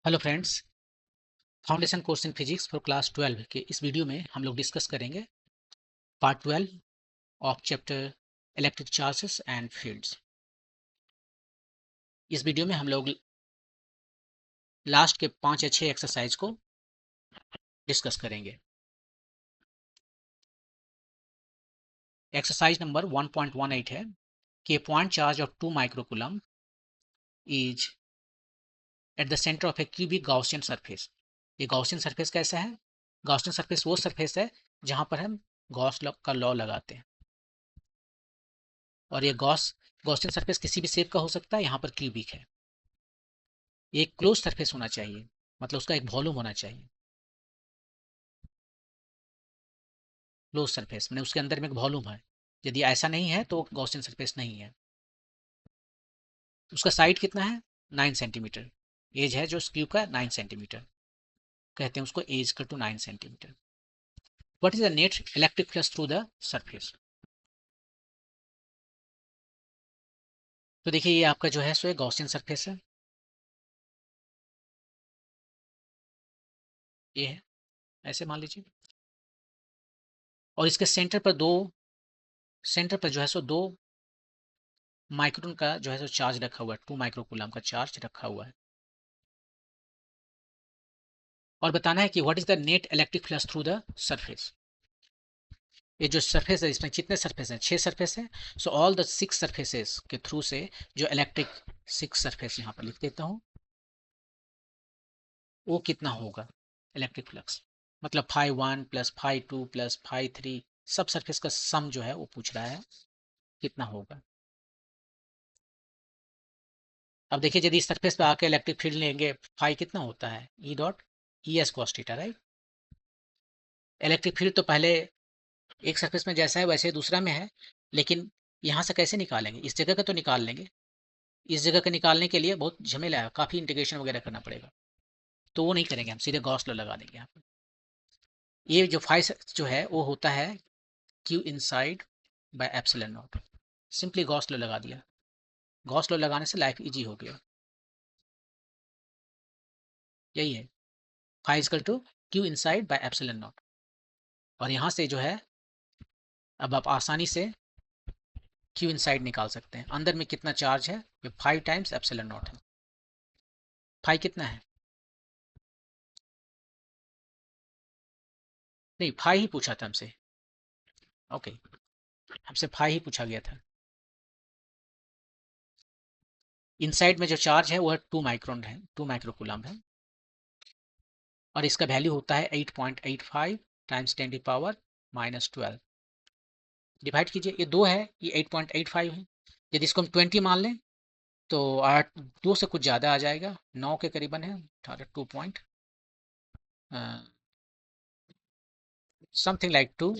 Hello friends, foundation course in physics for class 12 के इस video में हम लोग डिस्कस करेंगे part 12 of chapter electric charges and fields. इस वीडियो में हम लोग लास्ट के 5 या 6 एक्सरसाइज को डिस्कस करेंगे। एक्सरसाइज नंबर 1.18 है कि point charge of 2 microcoulomb is at the centre of A cubic Gaussian surface. ये गॉसियन सरफेस कैसा है? गॉसियन सरफेस वो सरफेस है जहां पर हम गॉस का लॉ लगाते हैं, और ये गॉसियन सरफेस किसी भी शेप का हो सकता है। यहाँ पर क्यूबिक है। एक क्लोज सरफेस होना चाहिए, मतलब उसका एक वॉल्यूम होना चाहिए। क्लोज सरफेस मैंने उसके अंदर में एक वॉल्यूम है। यदि ऐसा नहीं है तो गॉसियन सरफेस नहीं है। उसका साइड कितना है? 9 सेंटीमीटर। एज है जो क्यूब का 9 सेंटीमीटर, कहते हैं उसको एज का to 9 centimetre. What is the net electric flux through the surface? तो देखिए ये आपका जो है सो गॉसियन सरफेस है। ये है, ऐसे मान लीजिए। और इसके सेंटर पर जो है सो 2 माइक्रोन का जो है सो चार्ज रखा हुआ है। 2 माइक्रोकूलम का चार्ज रखा हुआ है। और बताना है कि what is the net electric flux through the surface. ये जो सरफेस है, इसमें कितने सरफेस हैं? 6 सरफेस है। सो ऑल द 6 सरफेसेस के थ्रू से जो इलेक्ट्रिक 6 सरफेस यहाँ पर लिख देता हूँ, वो कितना होगा इलेक्ट्रिक फ्लक्स? मतलब φ1 प्लस φ2 प्लस φ3, सब सरफेस का सम जो है वो पूछ रहा है कितना होगा। अब देखिए, यदि इस सरफेस पे आके इलेक्ट्रिक फील्ड लेंगे, फाई कितना होता है? E dot E S cos theta, right. Electric field तो पहले एक सरफेस में जैसा है वैसे दूसरा में है, लेकिन यहाँ से कैसे निकालेंगे? इस जगह का तो निकाल लेंगे। इस जगह का निकालने के लिए बहुत झमेला है, काफ़ी इंटीग्रेशन वगैरह करना पड़ेगा। तो वो नहीं करेंगे, हम सीधे गॉस लॉ लगा देंगे यहाँ पर। ये जो फाई जो है वो होता है Q inside by epsilon not. Simply Gauss law लगा दिया। गॉस लॉ लगाने से लाइफ इजी हो गया। यही है, phi equal to q inside by epsilon not. और यहाँ से जो है अब आप आसानी से क्यू इनसाइड निकाल सकते हैं। अंदर में कितना चार्ज है? ये 5 टाइम्स एप्सिलॉन नॉट है। फाई कितना है? नहीं, फाई ही पूछा था हमसे। ओके, हमसे फाई ही पूछा गया था। इनसाइड में जो चार्ज है वो है 2 माइक्रोन है, 2 माइक्रोकूलम है। और इसका वैल्यू होता है 8.85 टाइम्स 10 की पावर -12। डिवाइड कीजिए, ये 2 है, ये 8.85 है। यदि इसको हम 20 मान लें तो 8 2 से कुछ ज़्यादा आ जाएगा, 9 के करीबन है। 2 point something like 2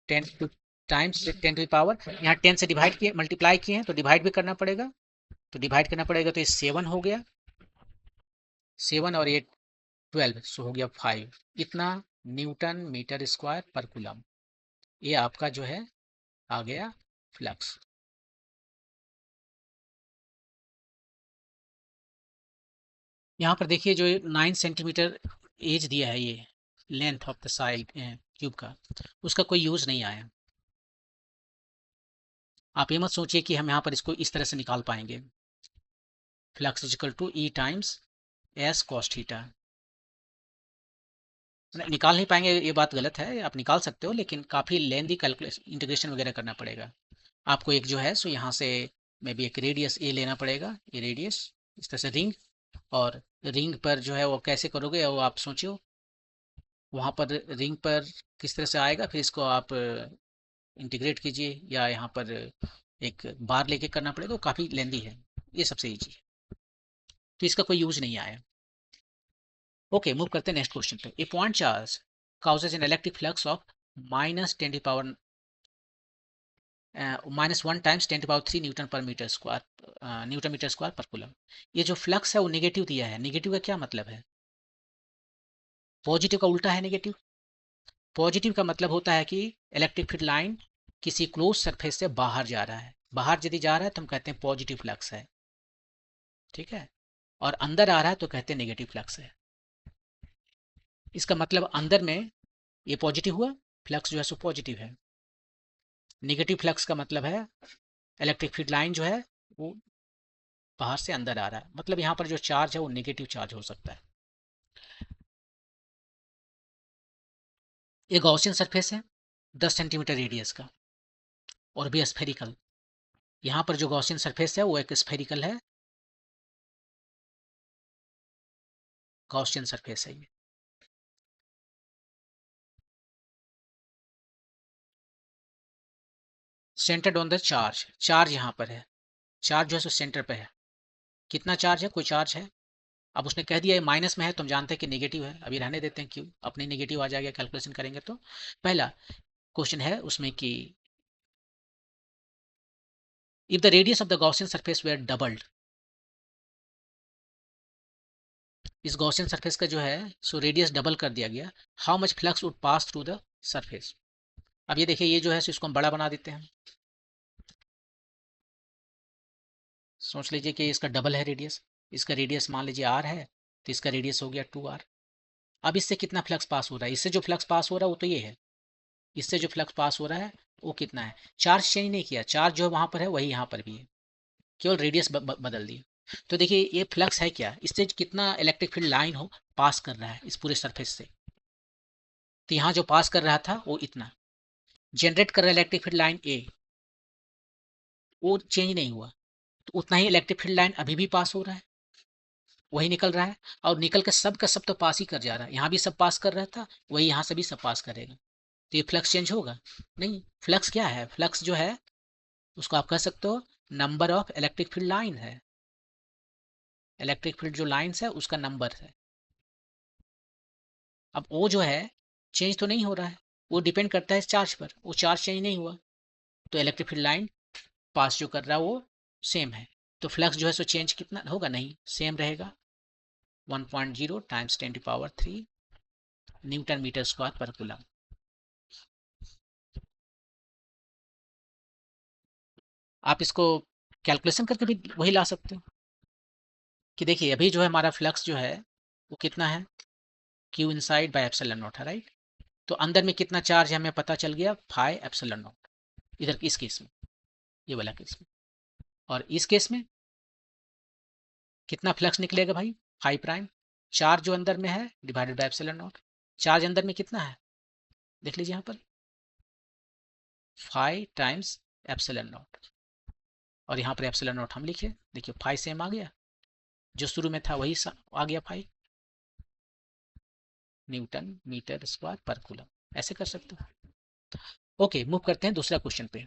10 two times 10 की पावर, यहाँ 10 से डिवाइड किए, मल्टीप्लाई किए हैं तो डिवाइड भी करना पड़ेगा। तो डिवाइड करना पड़ेगा, तो ये 7 हो गया। 7 और ये 12, सो हो गया 5। इतना न्यूटन मीटर स्क्वायर पर कूलम। ये आपका जो है आ गया फ्लक्स। यहाँ पर देखिए जो 9 सेंटीमीटर एज दिया है, ये length of the side cube का, उसका कोई यूज़ नहीं आया। आप ये मत सोचिए कि हम यहाँ पर इसको इस तरह से निकाल पाएंगे। Flux equal to E times S cos theta. निकाल नहीं पाएंगे, ये बात गलत है। आप निकाल सकते हो, लेकिन काफ़ी लेंदी कैलकुलेशन इंटीग्रेशन वगैरह करना पड़ेगा। आपको एक जो है सो यहाँ से मे बी एक रेडियस ए लेना पड़ेगा। ये रेडियस इस तरह से रिंग, और रिंग पर जो है वो कैसे करोगे वो आप सोचियो। वहाँ पर रिंग पर किस तरह से आएगा, फिर इसको आप इंटीग्रेट कीजिए, या यहाँ पर एक बार लेके करना पड़ेगा। वो काफ़ी लेंदी है, ये सबसे ईजी है, तो इसका कोई यूज नहीं आया। ओके, मूव करते हैं नेक्स्ट क्वेश्चन पे। A point charge causes an electric flux of -10 की पावर -1 टाइम्स 10 की पावर 3 न्यूटन पर metre square, newton metre square पर कूलम। ये जो फ्लक्स है वो नेगेटिव दिया है। नेगेटिव का क्या मतलब है? पॉजिटिव का उल्टा है नेगेटिव। पॉजिटिव का मतलब होता है कि इलेक्ट्रिक फील्ड लाइन किसी क्लोज सरफेस से बाहर जा रहा है। बाहर यदि जा रहा है तो हम कहते हैं पॉजिटिव फ्लक्स है। ठीक है। और अंदर आ रहा है तो कहते हैं नेगेटिव फ्लक्स है। इसका मतलब अंदर में ये पॉजिटिव हुआ, फ्लक्स जो है सो पॉजिटिव है। नेगेटिव फ्लक्स का मतलब है इलेक्ट्रिक फील्ड लाइन जो है वो बाहर से अंदर आ रहा है, मतलब यहाँ पर जो चार्ज है वो नेगेटिव चार्ज हो सकता है। ये गॉसियन सरफेस है 10 सेंटीमीटर रेडियस का और भी स्फेरिकल। यहाँ पर जो गॉसियन सरफेस है वो एक स्फेरिकल है, गॉसियन सरफेस है ये। Centred on the charge, charge यहाँ पर है, चार्ज जो है सो सेंटर पे है। कितना चार्ज है, कोई चार्ज है। अब उसने कह दिया ये माइनस में है तो हम जानते हैं कि नेगेटिव है, अभी रहने देते हैं, क्यों अपने नेगेटिव आ जाएगा कैलकुलेशन करेंगे तो। पहला क्वेश्चन है उसमें कि if the radius of the Gaussian surface were doubled, इस गॉसियन सरफेस का जो है सो रेडियस डबल कर दिया गया, how much flux would pass through the surface. अब ये देखिए ये जो है सो इसको हम बड़ा बना देते हैं। सोच लीजिए कि इसका डबल है रेडियस, इसका रेडियस मान लीजिए आर है तो इसका रेडियस हो गया 2r। अब इससे कितना फ्लक्स पास हो रहा है, इससे जो फ्लक्स पास हो रहा है वो तो ये है, इससे जो फ्लक्स पास हो रहा है वो कितना है। चार्ज चेंज नहीं किया, चार्ज जो वहां पर है वही यहाँ पर भी है, केवल रेडियस बदल दी। तो देखिए ये फ्लक्स है क्या, इससे कितना इलेक्ट्रिक फील्ड लाइन हो पास कर रहा है इस पूरे सरफेस से। तो यहाँ जो पास कर रहा था वो इतना जनरेट कर रहा है इलेक्ट्रिक फील्ड लाइन ए, वो चेंज नहीं हुआ, तो उतना ही इलेक्ट्रिक फील्ड लाइन अभी भी पास हो रहा है, वही निकल रहा है। और निकल के सब का सब तो पास ही कर जा रहा है, यहाँ भी सब पास कर रहा था वही यहाँ से भी सब पास करेगा, तो ये फ्लक्स चेंज होगा नहीं। फ्लक्स क्या है, फ्लक्स जो है उसको आप कह सकते हो number of electric field line है, इलेक्ट्रिक फील्ड जो लाइन्स है उसका नंबर है। अब वो जो है चेंज तो नहीं हो रहा है, वो डिपेंड करता है इस चार्ज पर, वो चार्ज चेंज नहीं हुआ तो इलेक्ट्रिक फील्ड लाइन पास जो कर रहा है वो सेम है। तो फ्लक्स जो है सो चेंज कितना होगा, नहीं सेम रहेगा, 1.0 टाइम्स 10⁻³ न्यूटन मीटर स्क्वायर पर कूलम। आप इसको कैलकुलेशन करके भी वही ला सकते हो कि देखिए अभी जो है हमारा फ्लक्स जो है वो कितना है, Q inside by epsilon not है, राइट। तो अंदर में कितना चार्ज है हमें पता चल गया, फाई एप्सिलॉन नॉट, इधर इस केस में, ये वाला केस में। और इस केस में कितना फ्लक्स निकलेगा भाई, फाई प्राइम, चार्ज जो अंदर में है divided by epsilon not. Charge अंदर में कितना है देख लीजिए यहाँ पर, फाई टाइम्स एप्सिलॉन नॉट, और यहाँ पर एप्सिलॉन नॉट हम लिखे, देखिए फाई सेम आ गया, जो शुरू में था वही आ गया फाई, न्यूटन मीटर स्क्वायर पर कूलम। ऐसे कर सकते हो। ओके मूव करते हैं दूसरा क्वेश्चन पे।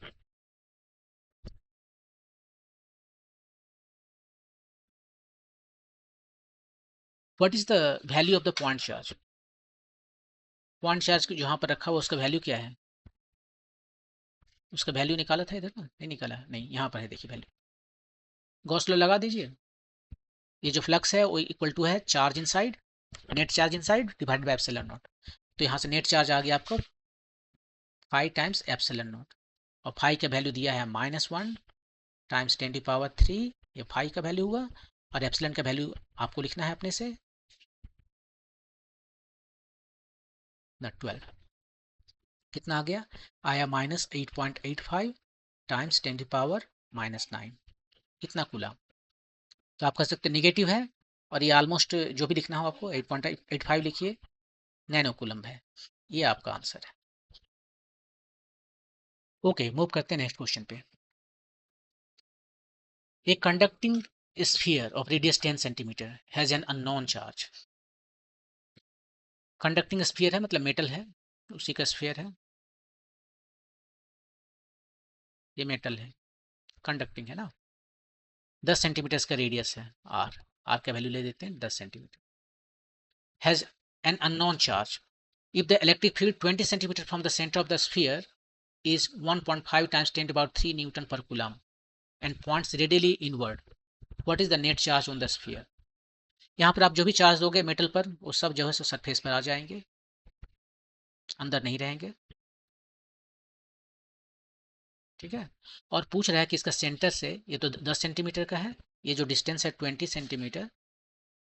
What is the value of the point charge, point charge को जहाँ पर रखा हुआ उसका वैल्यू क्या है, उसका वैल्यू निकाला था इधर ना, नहीं निकाला, नहीं यहाँ पर है, देखिए वैल्यू, गॉस लॉ लगा दीजिए। ये जो फ्लक्स है वो इक्वल टू है charge inside, net charge inside divided by epsilon not. तो यहाँ से नेट चार्ज आ गया आपको 5 टाइम्स एप्सिलॉन नॉट, और 5 का वैल्यू दिया है -1 टाइम्स 10⁻³ ये 5 का वैल्यू हुआ, और एप्सिलॉन का वैल्यू आपको लिखना है अपने से 12, कितना आ गया, आया -8.85 टाइम्स 10⁻⁹ कितना कूला। तो आप कह सकते निगेटिव है, और ये ऑलमोस्ट जो भी लिखना हो आपको 8.85 लिखिए, नैनो कूलम्ब है, ये आपका आंसर है। ओके मूव करते हैं नेक्स्ट क्वेश्चन पे। A conducting sphere of radius 10 centimetre has an unknown charge. Conducting sphere है मतलब मेटल है, उसी का स्फीयर है, ये मेटल है, कंडक्टिंग है ना, 10 सेंटीमीटर का रेडियस है आर, आर का वैल्यू ले देते हैं 10 centimetre, has an unknown charge, if the electric field 20 centimeter from the center of the sphere is 1.5 times 10⁻³ Newton per coulomb and points radially inward, what is the net charge on the sphere। यहाँ पर आप जो भी charge दोगे metal पर वो सब जो है सो सरफेस पर आ जाएंगे, अंदर नहीं रहेंगे, ठीक है। और पूछ रहा है कि इसका सेंटर से, ये तो 10 सेंटीमीटर का है, ये जो डिस्टेंस है 20 सेंटीमीटर,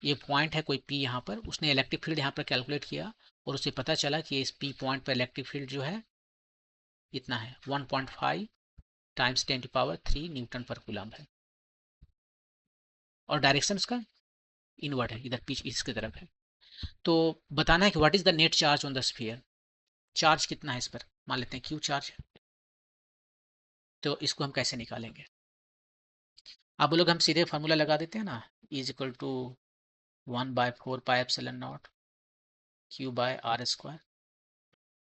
ये पॉइंट है कोई पी, यहाँ पर उसने इलेक्ट्रिक फील्ड यहाँ पर कैलकुलेट किया और उसे पता चला कि इस पी पॉइंट पर इलेक्ट्रिक फील्ड जो है इतना है 1.5 टाइम्स 10⁻³ न्यूटन पर कूलम है। और डायरेक्शन इसका इनवर्ड है, इधर पीछे इसकी तरफ है। तो बताना है कि what is the net charge on the sphere, charge कितना है इस पर, मान लेते हैं क्यू चार्ज। तो इसको हम कैसे निकालेंगे, आप बोलोगे हम सीधे फार्मूला लगा देते हैं ना, E = 1/4πε0 Q/r²।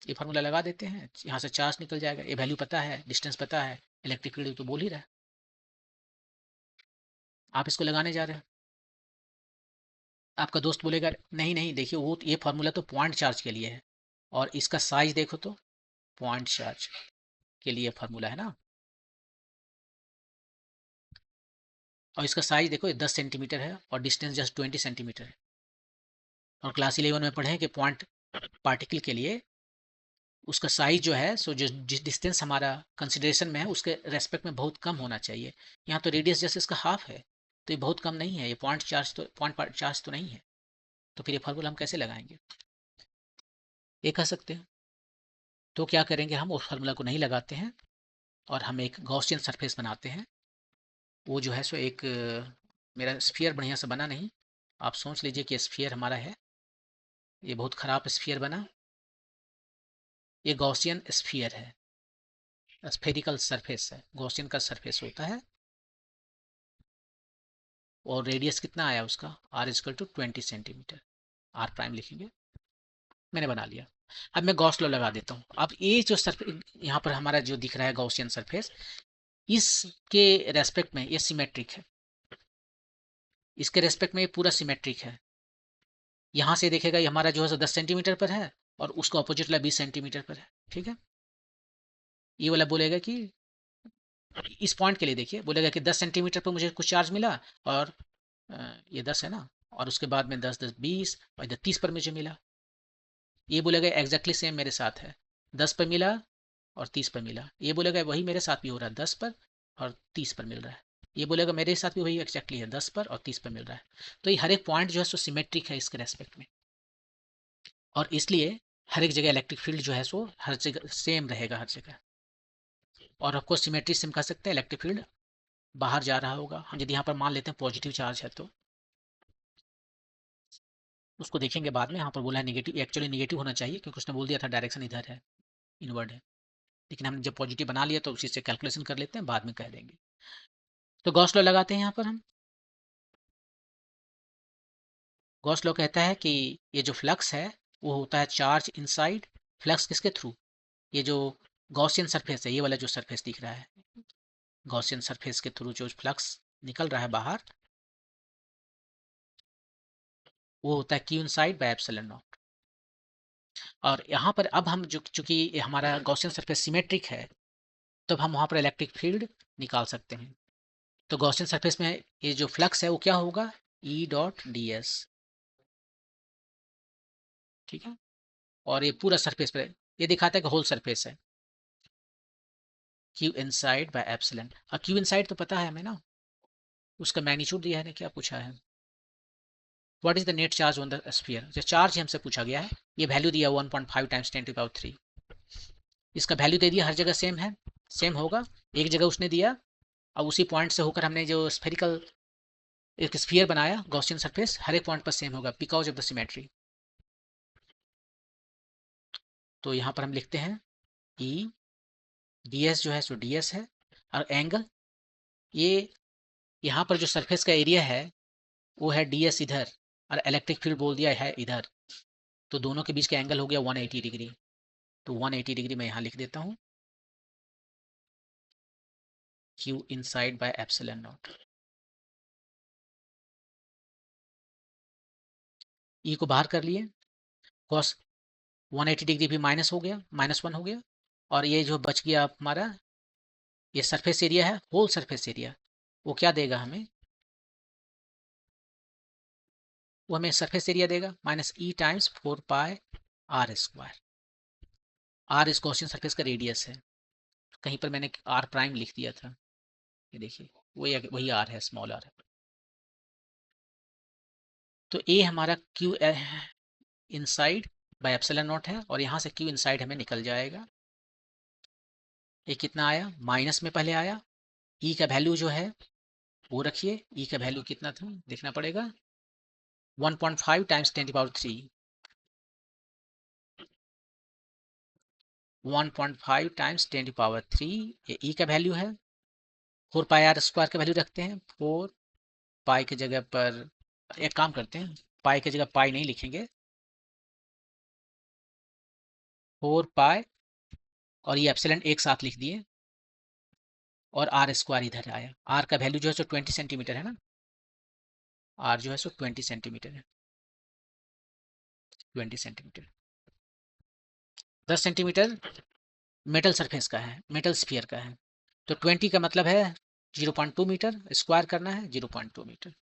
ये फार्मूला लगा देते हैं, यहाँ से चार्ज निकल जाएगा, ये वैल्यू पता है, डिस्टेंस पता है, इलेक्ट्रिक फील्ड तो बोल ही रहा है। आप इसको लगाने जा रहे हैं, आपका दोस्त बोलेगा नहीं नहीं देखिए वो ये फार्मूला तो पॉइंट चार्ज के लिए है, और इसका साइज देखो तो पॉइंट चार्ज के लिए फार्मूला है ना, और इसका साइज देखो 10 सेंटीमीटर है और डिस्टेंस जस्ट 20 सेंटीमीटर है। और क्लास 11 में पढ़े हैं कि पॉइंट पार्टिकल के लिए उसका साइज जो है सो जिस डिस्टेंस हमारा कंसिडरेशन में है उसके रेस्पेक्ट में बहुत कम होना चाहिए। यहाँ तो रेडियस जैसे इसका हाफ है, तो ये बहुत कम नहीं है, ये पॉइंट चार्ज तो नहीं है। तो फिर ये फार्मूला हम कैसे लगाएंगे, ये कह सकते हैं। तो क्या करेंगे, हम उस फार्मूला को नहीं लगाते हैं और हम एक गॉसियन सरफेस बनाते हैं। वो जो है सो एक मेरा स्फीयर बढ़िया से बना नहीं, आप सोच लीजिए कि स्फीयर हमारा है, ये बहुत ख़राब स्फीयर बना, ये गॉसियन स्फीयर है, स्फेरिकल सरफेस है, गॉसियन का सरफेस होता है। और रेडियस कितना आया उसका, R = 20 सेंटीमीटर, आर प्राइम लिखेंगे। मैंने बना लिया। अब मैं गॉस लॉ लगा देता हूँ। अब ये जो सरफेस यहाँ पर हमारा जो दिख रहा है गॉसियन सरफेस, इसके रेस्पेक्ट में ये सिमेट्रिक है, इसके रेस्पेक्ट में ये पूरा सिमेट्रिक है। यहाँ से देखेगा ये हमारा जो है 10 सेंटीमीटर पर है और उसका ऑपोजिट वाला 20 सेंटीमीटर पर है, ठीक है। ये वाला बोलेगा कि इस पॉइंट के लिए देखिए, बोलेगा कि 10 सेंटीमीटर पर मुझे कुछ चार्ज मिला, और ये 10 है ना, और उसके बाद में 10 10 20 और इधर 30 पर मुझे मिला। ये बोलेगा एग्जैक्टली सेम मेरे साथ है, 10 पर मिला और 30 पर मिला। ये बोलेगा वही मेरे साथ भी हो रहा है, 10 पर और 30 पर मिल रहा है। ये बोलेगा मेरे साथ भी वही एक्जैक्टली है, 10 पर और 30 पर मिल रहा है। तो ये हर एक पॉइंट जो है सो सिमेट्रिक है इसके रेस्पेक्ट में, और इसलिए हर एक जगह इलेक्ट्रिक फील्ड जो है सो हर जगह सेम रहेगा हर जगह। और आपको सिमेट्री से हम कह सकते हैं इलेक्ट्रिक फील्ड बाहर जा रहा होगा। हम यदि यहाँ पर मान लेते हैं पॉजिटिव चार्ज है, तो उसको देखेंगे बाद में। यहाँ पर बोला है नेगेटिव, एक्चुअली नेगेटिव होना चाहिए क्योंकि उसने बोल दिया था डायरेक्शन इधर है, इनवर्ड है। लेकिन हमने जब पॉजिटिव बना लिया तो उसी से कैलकुलेशन कर लेते हैं, बाद में कह देंगे। तो गॉस लॉ लगाते हैं यहाँ पर हम। गॉस लॉ कहता है कि ये जो फ्लक्स है वो होता है चार्ज इनसाइड, फ्लक्स किसके थ्रू, ये जो गॉसियन सरफेस है, ये वाला जो सरफेस दिख रहा है, गॉसियन सरफेस के थ्रू जो फ्लक्स निकल रहा है बाहर, वो होता है Q inside by epsilon not. और यहाँ पर अब हम जो चूंकि हमारा गॉसियन सरफेस सिमेट्रिक है, तब हम वहाँ पर इलेक्ट्रिक फील्ड निकाल सकते हैं। तो गॉसियन सरफेस में ये जो फ्लक्स है वो क्या होगा, E.ds, ठीक है। और ये पूरा सरफेस पर ये दिखाता है कि होल सरफेस है, क्यू इनसाइड बाय एप्सिलॉन। और क्यू इनसाइड तो पता है हमें ना, उसका मैग्नीट्यूड दिया है ना, क्या पूछा है, what is the net charge on the sphere, जो चार्ज हमसे पूछा गया है। ये वैल्यू दिया 1.5 टाइम्स 10⁻³ इसका वैल्यू दे दिया, हर जगह सेम है, सेम होगा। एक जगह उसने दिया, अब उसी पॉइंट से होकर हमने जो स्फेरिकल एक स्फीयर बनाया गॉसियन सरफेस, हर एक पॉइंट पर सेम होगा बिकॉज ऑफ द सिमेट्री। तो यहाँ पर हम लिखते हैं ई डी एस जो है सो डी एस है, और एंगल ये यहाँ पर जो सरफेस का एरिया है वो है डी एस इधर, और इलेक्ट्रिक फील्ड बोल दिया है इधर, तो दोनों के बीच का एंगल हो गया 180 डिग्री। तो 180 डिग्री मैं यहाँ लिख देता हूँ, Q inside by epsilon naught. E को बाहर कर लिए, कॉस 180 डिग्री भी माइनस हो गया, -1 हो गया, और ये जो बच गया हमारा ये सरफेस एरिया है, होल सरफेस एरिया, वो क्या देगा हमें, वो हमें सरफेस एरिया देगा -E टाइम्स 4πr²। आर इस गॉसियन सरफेस का रेडियस है, कहीं पर मैंने आर प्राइम लिख दिया था, ये देखिए वही वही आर है, स्मॉल आर है। तो ए हमारा Q inside by epsilon not है, और यहाँ से क्यू इनसाइड हमें निकल जाएगा। ये कितना आया, माइनस में पहले आया। ई का वैल्यू जो है वो रखिए, ई का वैल्यू कितना था देखना पड़ेगा, 1.5 टाइम्स 10⁻³ 1.5 टाइम्स 10⁻³ ये ई का वैल्यू है। 4πr² का वैल्यू रखते हैं, 4 पाई की जगह पर एक काम करते हैं, पाई की जगह पाई नहीं लिखेंगे, 4 पाई और ये एप्सिलॉन एक साथ लिख दिए, और r² इधर आया। r का वैल्यू जो है सो 20 सेंटीमीटर है ना, r जो है सो 20 सेंटीमीटर है, 20 सेंटीमीटर। 10 सेंटीमीटर मेटल सरफेस का है, मेटल स्फीयर का है, तो 20 का मतलब है 0.2 मीटर, स्क्वायर करना है 0.2 मीटर।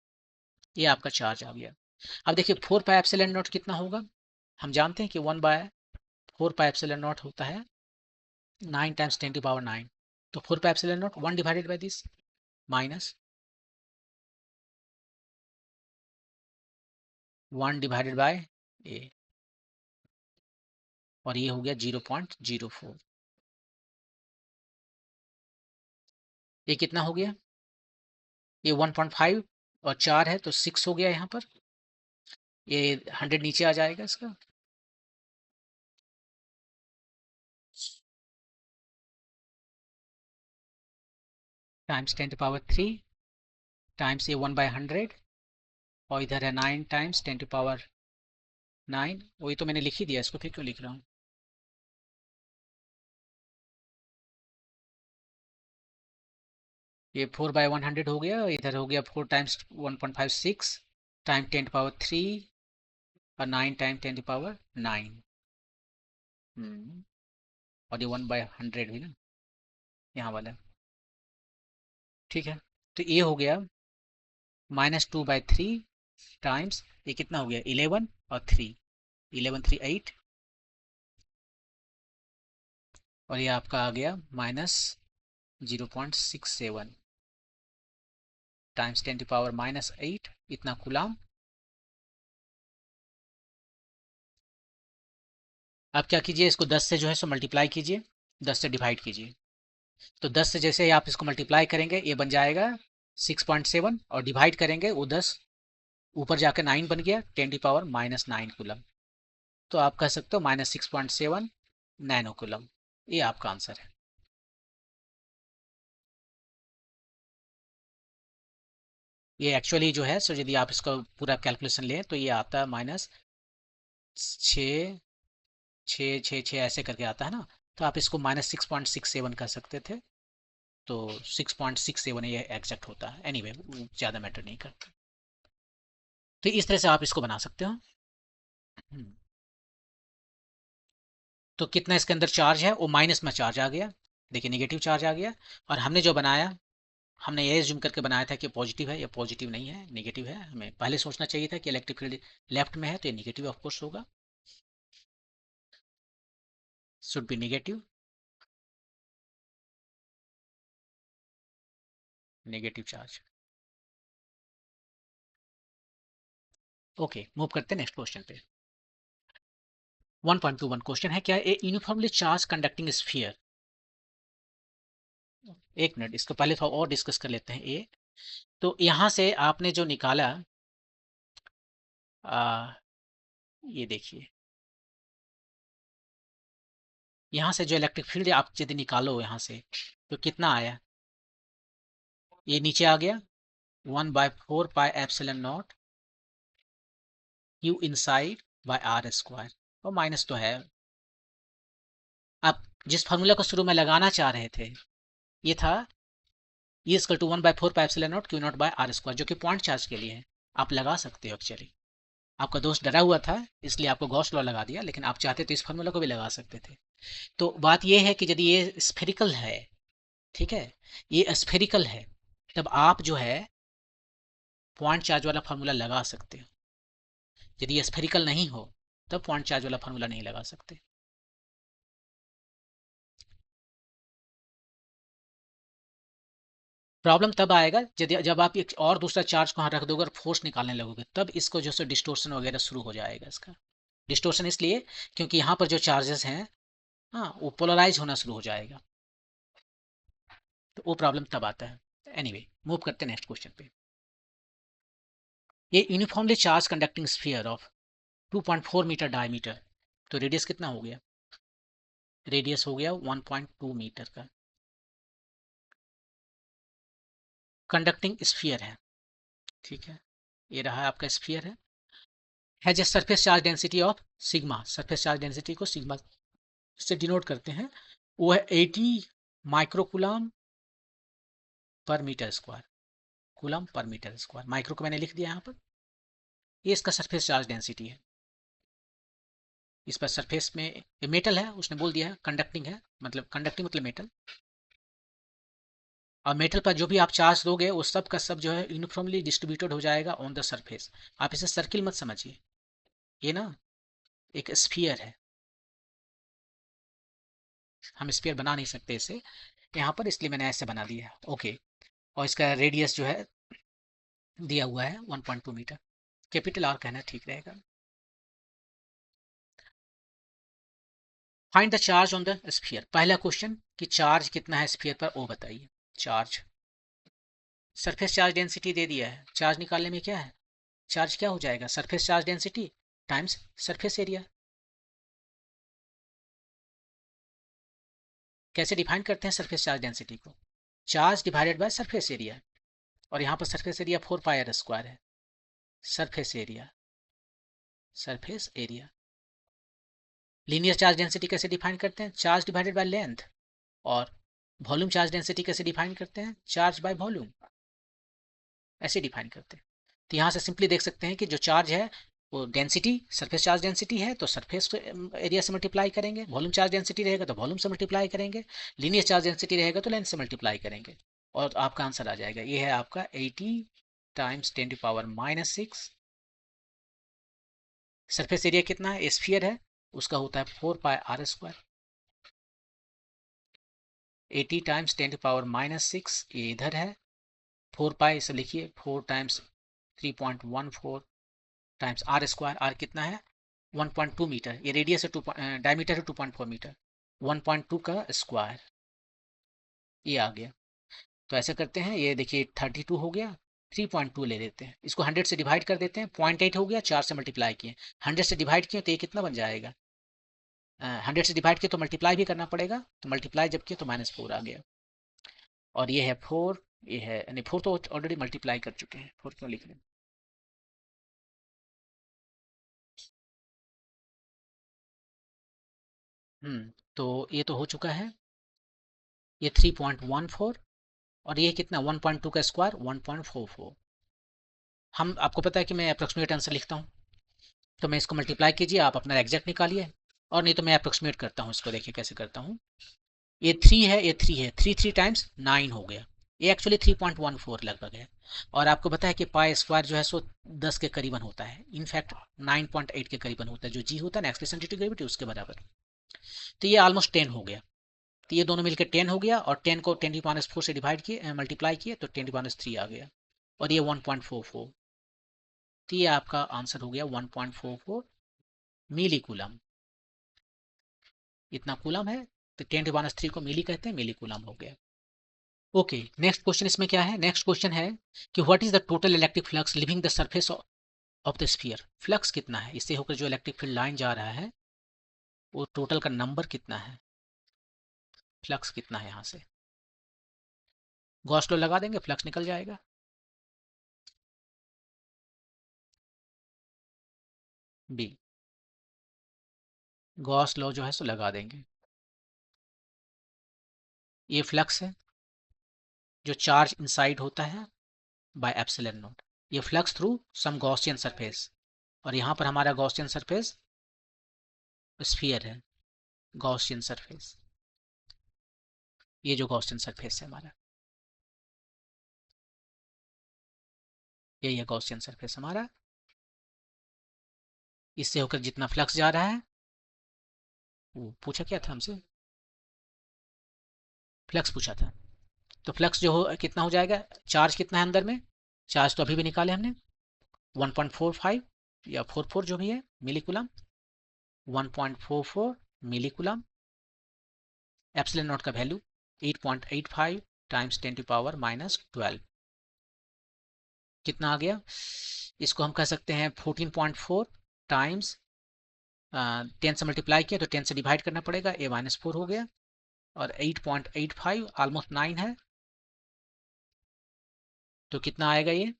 ये आपका चार्ज आ गया। अब देखिए 4 पाई एप्सिलॉन नॉट कितना होगा, हम जानते हैं कि 1/4 पाई एप्सिलॉन नॉट होता है 9 टाइम्स 10⁻⁹। तो 4 pi epsilon naught 1 divided by this minus 1 divided by a, और ये हो गया 0.04। ये कितना हो गया, ये 1.5 और 4 है तो 6 हो गया यहाँ पर, ये 100 नीचे आ जाएगा इसका, टाइम्स 10⁻³ टाइम्स ये 1/100, और इधर है 9 टाइम्स 10⁻⁹। वही तो मैंने लिख ही दिया, इसको फिर क्यों लिख रहा हूँ। ये 4/100 हो गया, इधर हो गया 4 टाइम्स 1.5 6 टाइम 10⁻³ और 9 टाइम 10⁻⁹। और ये 1/100 भी ना यहाँ वाला, ठीक है। तो ये हो गया -2/3 टाइम्स, ये कितना हो गया 11 और 3, 11 3 8, और ये आपका आ गया -0.67 टाइम्स 10⁻⁻8 इतना कूलाम। अब क्या कीजिए, इसको 10 से जो है सो मल्टीप्लाई कीजिए, 10 से डिवाइड कीजिए। तो 10 से जैसे ही आप इसको मल्टीप्लाई करेंगे ये बन जाएगा 6.7, और डिवाइड करेंगे वो 10 ऊपर जाकर 9 बन गया 10⁻⁻9 कूलम। तो आप कह सकते हो -6.7 नैनो कूलम। ये आपका आंसर है। ये एक्चुअली जो है सो यदि आप इसका पूरा कैलकुलेशन लें तो ये आता है -6 ऐसे करके आता है ना, तो आप इसको -6.67 कर सकते थे, तो 6.67 ये एग्जैक्ट होता है। एनीवे ज़्यादा मैटर नहीं करता। तो इस तरह से आप इसको बना सकते हो। हम्म, तो कितना इसके अंदर चार्ज है, वो माइनस में चार्ज आ गया, देखिए निगेटिव चार्ज आ गया। और हमने जो बनाया, हमने ये जूम करके बनाया था कि पॉजिटिव है, ये पॉजिटिव नहीं है, नेगेटिव है। हमें पहले सोचना चाहिए था कि इलेक्ट्रिक फील्ड लेफ्ट में है तो ये नेगेटिव ऑफ कोर्स होगा, should be negative, negative charge. Okay, move करते हैं नेक्स्ट क्वेश्चन पे। 1.21 क्वेश्चन है, क्या ए यूनिफॉर्मली चार्ज कंडक्टिंग स्फीयर। एक मिनट, इसको पहले थोड़ा और डिस्कस कर लेते हैं। ए तो यहां से आपने जो निकाला, आ, ये देखिए यहां से जो इलेक्ट्रिक फील्ड आप यदि निकालो यहां से, तो कितना आया, ये नीचे आ गया 1/4 पाई epsilon not Q inside bye r², और माइनस तो है। आप जिस फार्मूला को शुरू में लगाना चाह रहे थे, ये था E = 1/4 pi epsilon not Q0/r², जो कि पॉइंट चार्ज के लिए है। आप लगा सकते हो, एक्चुअली आपका दोस्त डरा हुआ था इसलिए आपको गॉस लॉ लगा दिया, लेकिन आप चाहते तो इस फार्मूला को भी लगा सकते थे। तो बात यह है कि यदि ये स्फेरिकल है, ठीक है, ये स्फेरिकल है, तब आप जो है पॉइंट चार्ज वाला फार्मूला लगा सकते हो। यदि ये स्फेरिकल नहीं हो तब पॉइंट चार्ज वाला फार्मूला नहीं लगा सकते। प्रॉब्लम तब आएगा जब आप एक और दूसरा चार्ज को वहाँ रख दोगे और फोर्स निकालने लगोगे, तब इसको जो है डिस्टोर्शन वगैरह शुरू हो जाएगा इसका। डिस्टोर्शन इसलिए क्योंकि यहाँ पर जो चार्जेस हैं, हाँ, वो पोलराइज होना शुरू हो जाएगा, तो वो प्रॉब्लम तब आता है। एनीवे, मूव करते हैं नेक्स्ट क्वेश्चन पे। ये uniformly charge conducting sphere of 2.4 metre diameter, तो रेडियस कितना हो गया? रेडियस हो गया 1.2 मीटर का। कंडक्टिंग स्फीयर है, ठीक है, ये रहा आपका स्फीयर है just surface charge density of sigma, surface charge density को सिग्मा से डिनोट करते हैं, वो है 80 माइक्रोकुलम पर मीटर स्क्वायर, कूलम पर मीटर स्क्वायर। माइक्रो को मैंने लिख दिया यहाँ पर, ये इसका सरफेस चार्ज डेंसिटी है। इस पर सरफेस में ये मेटल है, उसने बोल दिया है कंडक्टिंग है, मतलब कंडक्टिंग मतलब मेटल, और मेटल पर जो भी आप चार्ज दोगे वो सब का सब जो है यूनिफॉर्मली डिस्ट्रीब्यूटेड हो जाएगा ऑन द सरफेस। आप इसे सर्किल मत समझिए, ये ना एक स्फीयर है, हम स्फीयर बना नहीं सकते इसे यहाँ पर, इसलिए मैंने ऐसे बना दिया। ओके, और इसका रेडियस जो है दिया हुआ है 1.2 मीटर, कैपिटल आर कहना ठीक रहेगा। Find the charge on the sphere, पहला क्वेश्चन कि चार्ज कितना है स्फीयर पर, वो बताइए। चार्ज, सरफेस चार्ज डेंसिटी दे दिया है, चार्ज निकालने में क्या है, चार्ज क्या हो जाएगा, surface charge density times surface area. कैसे डिफाइन करते हैं सरफेस चार्ज डेंसिटी को, charge divided by surface area, और यहाँ पर surface area 4 pi R square है। Surface area, surface area. Linear charge density कैसे डिफाइन करते हैं, चार्ज डिवाइडेड बाय लेंथ, और वॉल्यूम चार्ज डेंसिटी कैसे डिफाइन करते हैं, चार्ज बाय वॉल्यूम, ऐसे डिफाइन करते हैं। तो यहाँ से सिंपली देख सकते हैं कि जो चार्ज है वो डेंसिटी, सरफेस चार्ज डेंसिटी है तो सरफेस एरिया से मल्टीप्लाई करेंगे, वॉल्यूम चार्ज डेंसिटी रहेगा तो वॉल्यूम से मल्टीप्लाई करेंगे, लीनियर चार्ज डेंसिटी रहेगा तो लेंथ से मल्टीप्लाई करेंगे, और आपका आंसर आ जाएगा। ये है आपका 80 टाइम्स 10⁻⁻⁶। सरफेस एरिया कितना है, स्फीयर है, उसका होता है 4 पाई आर स्क्वायर। 80 टाइम्स 10⁻⁻⁶, ये इधर है, 4 पाई इसे लिखिए, 4 times 3.14 times R square, R कितना है 1.2 मीटर, ये रेडियस है, 2 डायमीटर है 2.4 मीटर, 1.2 का स्क्वायर, ये आ गया। तो ऐसे करते हैं, ये देखिए 32 हो गया, 3.2 ले लेते हैं, इसको 100 से डिवाइड कर देते हैं, 0.8 हो गया, 4 से मल्टीप्लाई किए, 100 से डिवाइड किए तो ये कितना बन जाएगा, 100 से डिवाइड किए तो मल्टीप्लाई भी करना पड़ेगा, तो मल्टीप्लाई जब किए तो -4 आ गया, और ये है 4, ये है यानी 4 तो ऑलरेडी मल्टीप्लाई कर चुके हैं, 4 क्यों लिख रहे हैं। तो ये तो हो चुका है, ये 3.14, और ये कितना 1.2 का स्क्वायर 1.44। हम, आपको पता है कि मैं अप्रोक्सीमेट आंसर लिखता हूँ, तो मैं इसको मल्टीप्लाई कीजिए, आप अपना एग्जैक्ट निकालिए, और नहीं तो मैं अप्रोक्सीमेट करता हूँ इसको, देखिए कैसे करता हूँ। ये 3 है, ये 3 है, 3 टाइम्स 9 हो गया, ये एक्चुअली 3.14 लगभग है, और आपको पता है कि पाई स्क्वायर जो है सो 10 के करीबन होता है, इनफैक्ट 9.8 के करीबन होता है, जो जी होता है ना एक्सप्रेशन ड्यू टू ग्रेविटी, उसके बराबर। तो ये ऑलमोस्ट 10 हो गया, तो ये दोनों मिलकर 10 हो गया, और 10 को 10⁻⁴ से डिवाइड किए, मल्टीप्लाई किए, तो 10⁻³ आ गया, और ये 1.44, तो ये आपका आंसर हो गया 1.44 मिली कूलम, इतना कूलम है, तो 10⁻³ को मिली कहते हैं, मिली कूलम हो गया। ओके, नेक्स्ट क्वेश्चन इसमें क्या है, नेक्स्ट क्वेश्चन है कि what is the total electric flux living the surface of the sphere, flux कितना है, इससे होकर जो इलेक्ट्रिक फील्ड लाइन जा रहा है वो टोटल का नंबर कितना है, फ्लक्स कितना है, यहाँ से गॉस लॉ लगा देंगे, फ्लक्स निकल जाएगा। बी, गॉस लॉ जो है सो लगा देंगे, ये फ्लक्स है जो चार्ज इनसाइड होता है बाय एप्सिलॉन नॉट, ये flux through some Gaussian surface, और यहाँ पर हमारा गॉसियन सरफेस स्फीयर है, गॉसियन सरफेस, ये जो गॉसियन सरफेस है हमारा, ये गॉसियन सरफेस हमारा, इससे होकर जितना फ्लक्स जा रहा है, वो पूछा क्या था हमसे, फ्लक्स पूछा था, तो फ्लक्स जो हो कितना हो जाएगा, चार्ज कितना है अंदर में, चार्ज तो अभी भी निकाले हमने 1.45 या 44 जो भी है millicoulomb, 1.44 millicoulomb, epsilon naught का वैल्यू 8.85 टाइम्स 10 टू पावर -12 कितना आ गया, इसको हम कह सकते हैं 14.4 टाइम्स 10 से मल्टीप्लाई किया तो 10 से डिवाइड करना पड़ेगा, a-4 हो गया, और 8.85 ऑलमोस्ट 9 है, तो कितना आएगा ये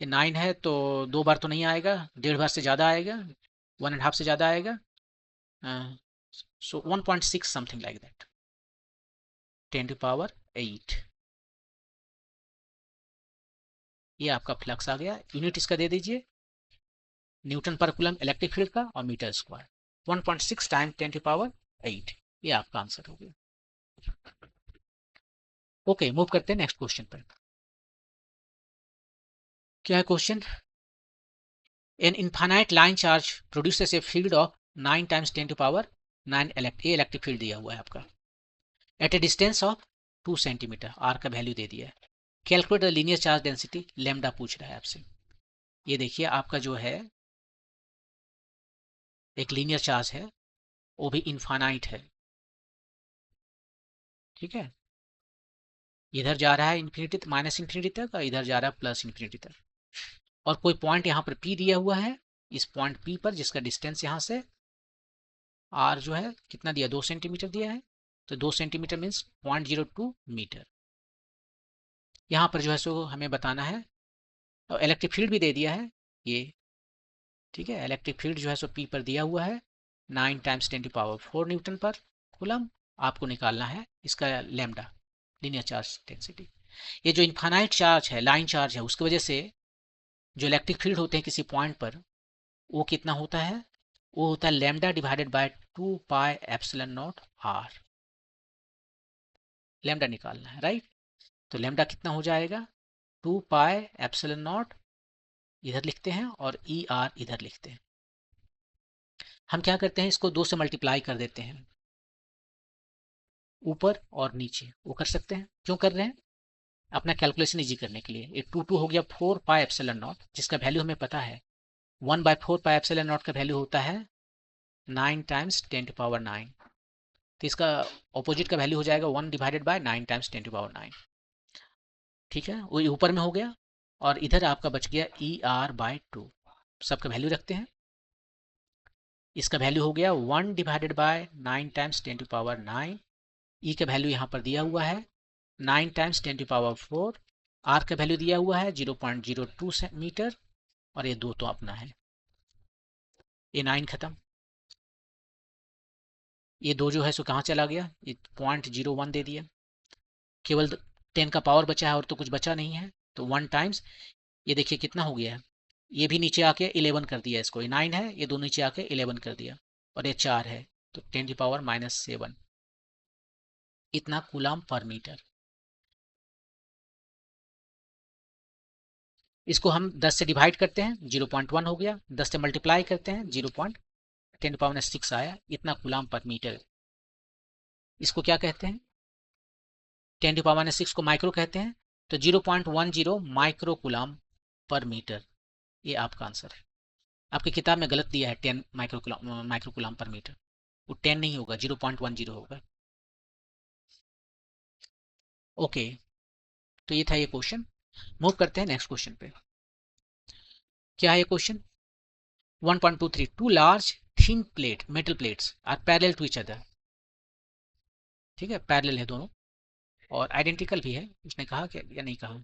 9 है, तो 2 बार तो नहीं आएगा, 1.5 बार से ज़्यादा आएगा, 1.5 से ज़्यादा आएगा, so 1.6 something like that, 10 to power 8। ये आपका फ्लक्स आ गया, यूनिट इसका दे दीजिए न्यूटन पर कूलम इलेक्ट्रिक फील्ड का और metre square, 1.6 time 10 to power 8, ये आपका आंसर हो गया। ओके, मूव करते हैं नेक्स्ट क्वेश्चन पर। क्या है question, an infinite line charge produces a field of 9 times 10 to power 9 electric field दिया हुआ है आपका, at a distance of 2 centimetre, R का वैल्यू दे दिया है, calculate the linear charge density, lambda पूछ रहा है आपसे। ये देखिए आपका जो है एक लीनियर चार्ज है, वो भी इनफाइनाइट है, ठीक है, इधर जा रहा है इन्फिनिटी माइनस इन्फिनिटी तक और इधर जा रहा है प्लस इन्फिनिटी तक, और कोई पॉइंट यहाँ पर P दिया हुआ है, इस पॉइंट P पर जिसका डिस्टेंस यहाँ से R जो है कितना दिया, 2 सेंटीमीटर दिया है, तो 2 सेंटीमीटर मीन्स 0.02 मीटर, यहाँ पर जो है सो हमें बताना है, और इलेक्ट्रिक फील्ड भी दे दिया है ये, ठीक है, इलेक्ट्रिक फील्ड जो है सो P पर दिया हुआ है 9 टाइम्स 10 टू पावर 4 न्यूटन पर कूलम, आपको निकालना है इसका लेमडा, लीनियर चार्ज डेंसिटी। ये जो इनफाइनाइट चार्ज है, लाइन चार्ज है, उसकी वजह से जो इलेक्ट्रिक फील्ड होते हैं किसी पॉइंट पर, वो कितना होता है, वो होता है lambda divided by 2 pi epsilon not R, lambda निकालना है, राइट, तो लेमडा कितना हो जाएगा 2 पाई एप्सिलॉन नॉट, इधर लिखते हैं और ई आर इधर लिखते हैं, हम क्या करते हैं इसको 2 से मल्टीप्लाई कर देते हैं, ऊपर और नीचे वो कर सकते हैं, क्यों कर रहे हैं, अपना कैलकुलेशन इजी करने के लिए। ये 2 हो गया 4 पाई एप्सिलॉन नॉट, जिसका वैल्यू हमें पता है 1/4 पाई एप्सिलॉन नॉट का वैल्यू होता है 9 टाइम्स 10 टू पावर 9, तो इसका ऑपोजिट का वैल्यू हो जाएगा 1 divided by 9 times 10 to power 9, ठीक है, वो ऊपर में हो गया, और इधर आपका बच गया ER/2, सबका वैल्यू रखते हैं, इसका वैल्यू हो गया 1 divided by 9 times 10 to power 9, E का वैल्यू यहाँ पर दिया हुआ है 9 टाइम्स 10 टू पावर 4, आर का वैल्यू दिया हुआ है 0.02 मीटर, और ये 2 तो अपना है, ये 9 खत्म, ये 2 जो है सो कहाँ चला गया, ये 0.01 दे दिया, केवल 10 का पावर बचा है और तो कुछ बचा नहीं है, तो 1 टाइम्स, ये देखिए कितना हो गया है, ये भी नीचे आके 11 कर दिया इसको, ये 9 है, ये 2 नीचे आके 11 कर दिया, और ये 4 है, तो 10 की पावर -7, इतना कूलम पर मीटर। इसको हम 10 से डिवाइड करते हैं 0.1 हो गया, 10 से मल्टीप्लाई करते हैं 0.10 पावर 6 आया, इतना कूलम पर मीटर। इसको क्या कहते हैं, 10 टू पावर 6 को माइक्रो कहते हैं, तो 0.10 माइक्रो कूलम पर मीटर, ये आपका आंसर है। आपकी किताब में गलत दिया है 10 माइक्रो कूलम पर मीटर, वो 10 नहीं होगा, 0.10 होगा। ओके, तो ये था ये क्वेश्चन, मूव करते हैं नेक्स्ट क्वेश्चन पे। क्या है ये question, 1.23 two large thin plate metal plates are parallel to each other, ठीक है, पैरेलल है दोनों, और आइडेंटिकल भी है, उसने कहा क्या या नहीं कहा,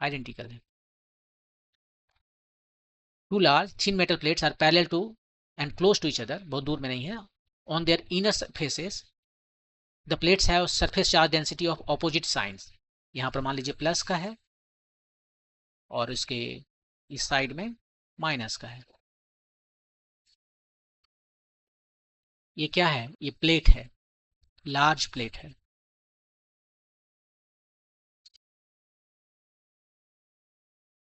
आइडेंटिकल है। Two large thin metal plates are parallel to and close to each other, बहुत दूर में नहीं है, on their inner surfaces the plates have surface charge density of opposite signs, यहाँ पर मान लीजिए प्लस का है और इसके इस साइड में माइनस का है, ये क्या है, ये प्लेट है, लार्ज प्लेट है,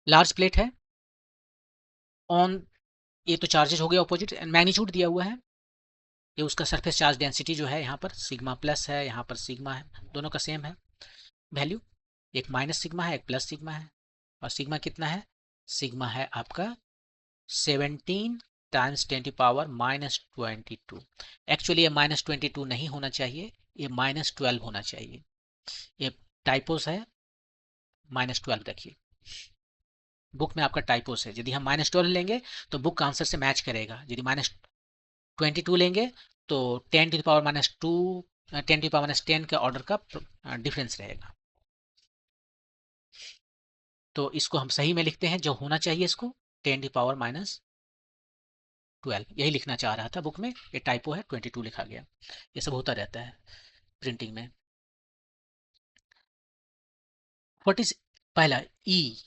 लार्ज प्लेट है, ऑन, ये तो चार्जेस हो गया ऑपोजिट, मैग्नीट्यूड दिया हुआ है ये उसका सरफेस चार्ज डेंसिटी जो है यहाँ पर सिग्मा प्लस है, यहाँ पर सिग्मा है, दोनों का सेम है वैल्यू। एक माइनस सिग्मा है, एक प्लस सिग्मा है। और सिग्मा कितना है? सिग्मा है आपका 17 टाइम्स 10⁻²2। एक्चुअली ये -22 नहीं होना चाहिए, ये -12 होना चाहिए। ये टाइपोस है, -12 रखिए। बुक में आपका टाइपोस है। यदि हम -12 लेंगे तो बुक का आंसर से मैच करेगा। यदि -22 लेंगे तो 10⁻², 10⁻10 के ऑर्डर का डिफरेंस रहेगा। तो इसको हम सही में लिखते हैं जो होना चाहिए, इसको 10⁻²। यही लिखना चाह रहा था बुक में, ये टाइपो है, 22 लिखा गया। ये सब होता रहता है प्रिंटिंग में। व्हाट इज पहला ई,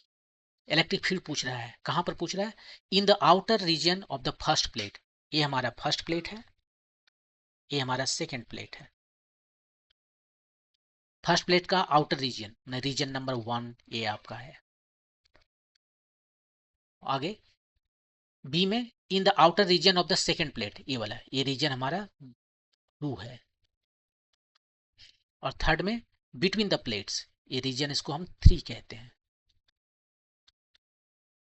इलेक्ट्रिक फील्ड पूछ रहा है। कहां पर पूछ रहा है? In the outer region of the first plate. ये हमारा फर्स्ट प्लेट है, ये हमारा सेकेंड प्लेट है। फर्स्ट प्लेट का आउटर रीजन, रीजन नंबर 1 ये आपका है। आगे बी में in the outer region of the second plate, ये वाला, ये रीजन हमारा 2 है। और थर्ड में बिटवीन द प्लेट्स, ये रीजन इसको हम 3 कहते हैं।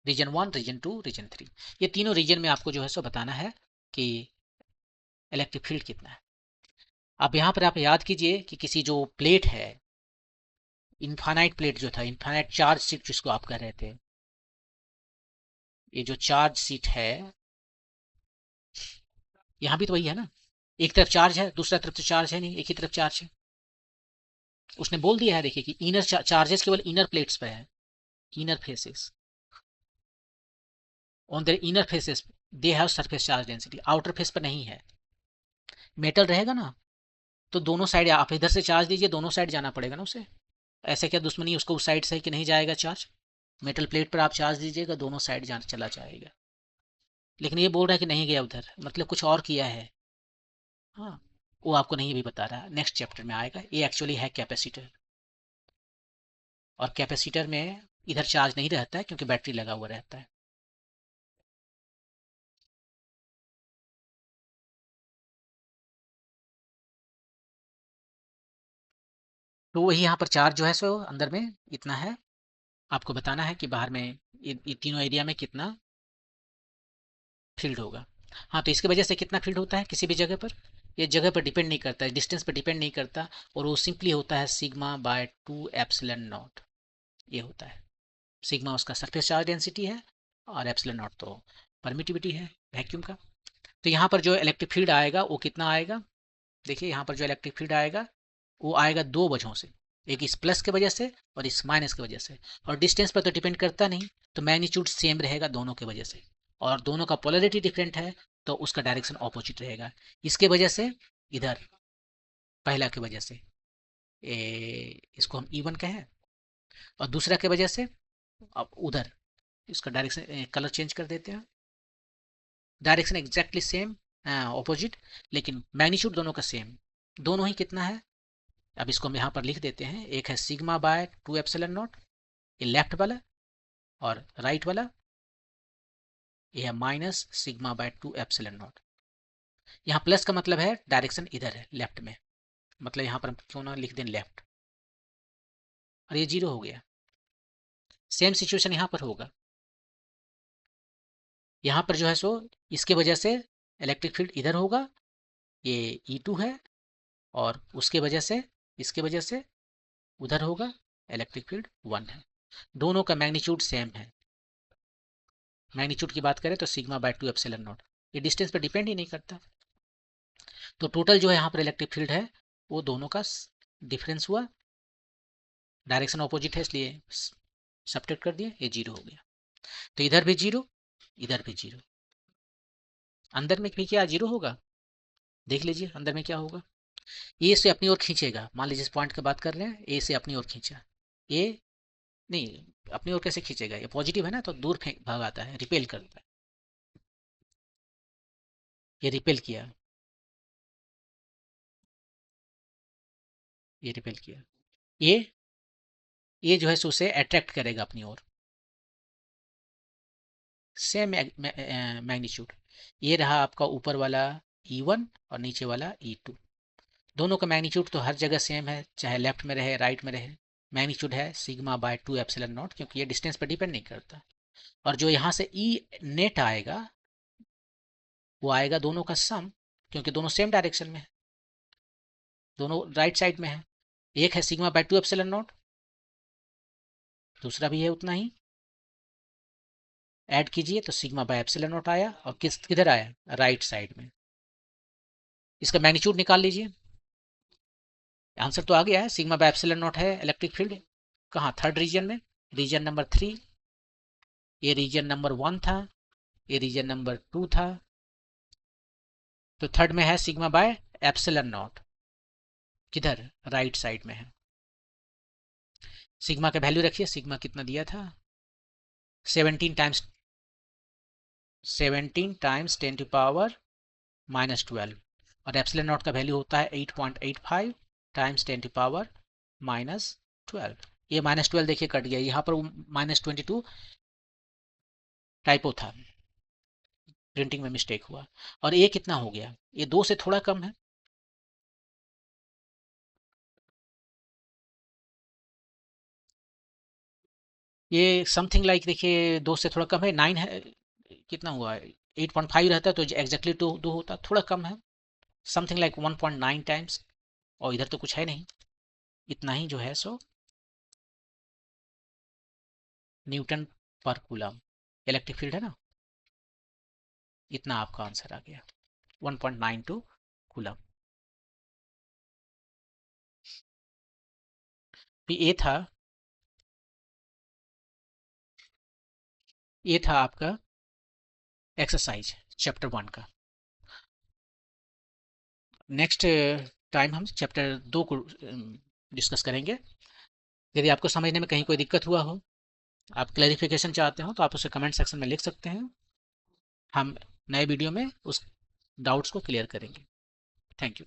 रीजन 1, रीजन 2, रीजन 3, ये तीनों रीजन में आपको जो है सो बताना है कि इलेक्ट्रिक फील्ड कितना है। अब यहां पर आप याद कीजिए कि किसी जो प्लेट है, इन्फानाइट प्लेट जो था, इन्फानाइट चार्ज शीट जिसको आप कह रहे थे, ये जो चार्ज शीट है, यहां भी तो वही है ना। एक तरफ चार्ज है, दूसरा तरफ तो चार्ज है नहीं, एक ही तरफ चार्ज है। उसने बोल दिया है देखिए कि इनर चार्जेस केवल इनर प्लेट्स पे है, inner faces. On their inner faces they have surface charge density, outer face पर नहीं है। मेटल रहेगा ना तो दोनों साइड आप इधर से चार्ज दीजिए, दोनों साइड जाना पड़ेगा ना उसे। ऐसे क्या दुश्मनी उसको उस साइड से कि नहीं जाएगा चार्ज? मेटल प्लेट पर आप चार्ज दीजिएगा, दोनों साइड चला जाएगा। लेकिन ये बोल रहा है कि नहीं गया उधर, मतलब कुछ और किया है। हाँ, वो आपको नहीं भी बता रहा, नेक्स्ट चैप्टर में आएगा। ये एक्चुअली है कैपेसिटर, और कैपेसिटर में इधर चार्ज नहीं रहता है क्योंकि बैटरी लगा हुआ रहता है। तो वही यहाँ पर चार्ज जो है सो अंदर में इतना है, आपको बताना है कि बाहर में ये तीनों एरिया में कितना फील्ड होगा। हाँ, तो इसकी वजह से कितना फील्ड होता है किसी भी जगह पर, ये जगह पर डिपेंड नहीं करता है, डिस्टेंस पर डिपेंड नहीं करता, और वो सिंपली होता है σ/2ε0। ये होता है सिग्मा, उसका सरफेस चार्ज डेंसिटी है, और ε0 तो परमिटिविटी है वैक्यूम का। तो यहाँ पर जो इलेक्ट्रिक फील्ड आएगा वो कितना आएगा? देखिए यहाँ पर जो इलेक्ट्रिक फील्ड आएगा वो आएगा दो वजहों से, एक इस प्लस की वजह से और इस माइनस की वजह से। और डिस्टेंस पर तो डिपेंड करता नहीं, तो मैग्नीट्यूड सेम रहेगा दोनों की वजह से। और दोनों का पोलरिटी डिफरेंट है तो उसका डायरेक्शन ऑपोजिट रहेगा। इसके वजह से इधर, पहला की वजह से इसको हम E1 कहें, और दूसरा की वजह से अब उधर इसका डायरेक्शन कलर चेंज कर देते हैं, डायरेक्शन एग्जैक्टली सेम, ऑपोजिट, लेकिन मैग्नीट्यूड दोनों का सेम। दोनों ही कितना है? अब इसको हम यहाँ पर लिख देते हैं, एक है σ/2ε0, ये लेफ्ट वाला, और राइट वाला ये है -σ/2ε0। यहाँ प्लस का मतलब है डायरेक्शन इधर है, लेफ्ट में, मतलब यहाँ पर हम क्यों ना लिख दें लेफ्ट, और ये 0 हो गया। सेम सिचुएशन यहाँ पर होगा, यहाँ पर जो है सो इसके वजह से इलेक्ट्रिक फील्ड इधर होगा, ये E2 है, और उसके वजह से, इसके वजह से उधर होगा, इलेक्ट्रिक फील्ड 1 है। दोनों का मैग्नीट्यूड सेम है। मैग्नीट्यूड की बात करें तो σ/2ε0, ये डिस्टेंस पर डिपेंड ही नहीं करता। तो टोटल जो है यहाँ पर इलेक्ट्रिक फील्ड है वो दोनों का डिफरेंस हुआ, डायरेक्शन ऑपोजिट है इसलिए सब्ट्रैक्ट कर दिए, ये 0 हो गया। तो इधर भी 0, इधर भी 0, अंदर में भी क्या 0 होगा? देख लीजिए अंदर में क्या होगा। ए से अपनी ओर खींचेगा, मान लीजिए इस पॉइंट की बात कर रहे हैं, ए से अपनी ओर खींचा, ए नहीं, अपनी ओर कैसे खींचेगा? ये पॉजिटिव है ना, तो दूर फेंक भगाता है, रिपेल करता है। ये रिपेल किया, ये रिपेल किया, ये जो है सो उसे अट्रैक्ट करेगा अपनी ओर, सेम मैग्नीट्यूड। ये रहा आपका ऊपर वाला E1 और नीचे वाला E2। दोनों का मैग्नीट्यूड तो हर जगह सेम है, चाहे लेफ्ट में रहे राइट में रहे, मैग्नीट्यूड है सिग्मा बाय 2 एप्सिलॉन नॉट, क्योंकि ये डिस्टेंस पर डिपेंड नहीं करता। और जो यहाँ से ई नेट आएगा वो आएगा दोनों का सम, क्योंकि दोनों सेम डायरेक्शन में है, दोनों राइट साइड में है। एक है सिग्मा बाय 2 एप्सिलॉन नॉट, दूसरा भी है उतना ही, ऐड कीजिए तो सिग्मा बाय एप्सिलॉन नॉट आया, और किधर आया, राइट साइड में। इसका मैग्नीट्यूड निकाल लीजिए, आंसर तो आ गया है, सिग्मा बाय एप्सिलॉन नॉट है इलेक्ट्रिक फील्ड। कहाँ, थर्ड रीजन में, रीजन नंबर 3। ये रीजन नंबर 1 था, ये रीजन नंबर 2 था, तो थर्ड में है सिग्मा बाय एप्सिलॉन नॉट, किधर, राइट साइड में है। सिग्मा का वैल्यू रखिए, सिग्मा कितना दिया था, 17 टाइम्स 10 टू पावर -12, और एप्सिलॉन नॉट का वैल्यू होता है 8.85 टाइम्स 10 टू पावर -12। ये -12 देखिए कट गया, यहाँ पर -22 टाइपो था, प्रिंटिंग में मिस्टेक हुआ। और ये कितना हो गया, ये 2 से थोड़ा कम है, ये समथिंग लाइक देखिए 2 से थोड़ा कम है, 9 है, कितना हुआ, 8.5 रहता तो एग्जैक्टली 2 होता, थोड़ा कम है, समथिंग लाइक 1.9 टाइम्स। और इधर तो कुछ है नहीं, इतना ही जो है सो न्यूटन पर कूलम इलेक्ट्रिक फील्ड है ना, इतना आपका आंसर आ गया, 1.92 कूलम। फिर ये था आपका एक्सरसाइज चैप्टर 1 का। नेक्स्ट टाइम हम चैप्टर 2 को डिस्कस करेंगे। यदि आपको समझने में कहीं कोई दिक्कत हुआ हो, आप क्लैरिफिकेशन चाहते हो, तो आप उसे कमेंट सेक्शन में लिख सकते हैं, हम नए वीडियो में उस डाउट्स को क्लियर करेंगे। Thank you.